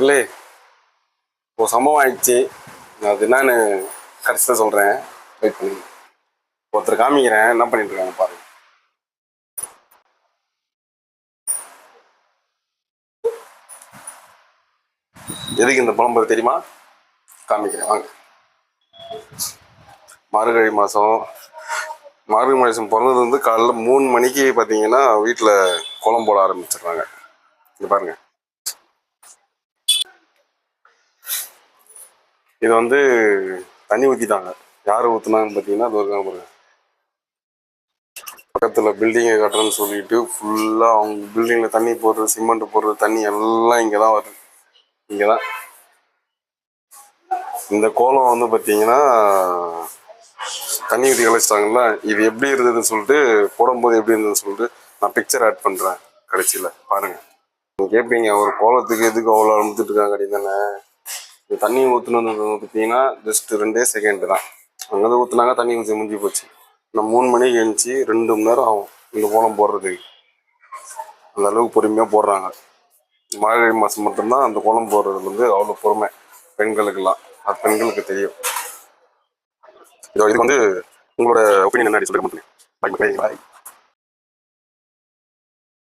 நண்பர்களே, ஒரு சம்பவம் ஆயிடுச்சு. அது என்னன்னு கடைசியில் சொல்கிறேன். வெயிட் பண்ணி ஒருத்தர் காமிக்கிறேன் என்ன பண்ணிட்டு இருக்காங்க பாருங்க. எதுக்கு இந்த புலம்பல் தெரியுமா? காமிக்கிறேன் வாங்க. மார்கழி மாதம் பிறந்தது வந்து காலைல 3 மணிக்கு பார்த்தீங்கன்னா வீட்டில் கோலம் போட ஆரம்பிச்சிடுறாங்க. இங்க பாருங்க, இது வந்து தண்ணி ஊற்றிட்டாங்க. யார் ஊற்றுனாங்கன்னு பார்த்தீங்கன்னா அது பக்கத்தில் பில்டிங்கை கட்டுறேன்னு சொல்லிட்டு ஃபுல்லாக அவங்க பில்டிங்கில் தண்ணி போடுறது, சிமெண்ட் போடுறது, தண்ணி எல்லாம் இங்கே தான் வருது. இங்கே தான் இந்த கோலம் வந்து பார்த்தீங்கன்னா தண்ணி ஊற்றி கழிச்சிட்டாங்கல்ல. இது எப்படி இருந்ததுன்னு சொல்லிட்டு போடும்போது எப்படி இருந்ததுன்னு சொல்லிட்டு நான் பிக்சர் ஆட் பண்ணுறேன் கடைசியில் பாருங்கள். நீங்கள் கேட்பீங்க, ஒரு கோலத்துக்கு எதுக்கு அவ்வளோ அழுத்துட்டு இருக்காங்க அப்படின்னு தானே. இந்த தண்ணி ஊற்றுனது பார்த்தீங்கன்னா ஜஸ்ட் 2 செகண்ட் தான். அங்கே ஊற்றுனாங்க, தண்ணி ஊற்றி முடிஞ்சு போச்சு. நான் 3 மணிக்கு எழுந்துச்சி 2 மணி நேரம் ஆகும் இந்த கோலம் போடுறதுக்கு. அந்த அளவுக்கு பொறுமையாக போடுறாங்க. மார்கழி மாதம் மட்டும்தான் அந்த கோலம் போடுறது வந்து அவ்வளோ பொறுமை பெண்களுக்கெல்லாம். அது பெண்களுக்கு தெரியும். இதுக்கு வந்து உங்களோட ஒப்பீனியன் என்ன சொல்லுங்க. பாய்.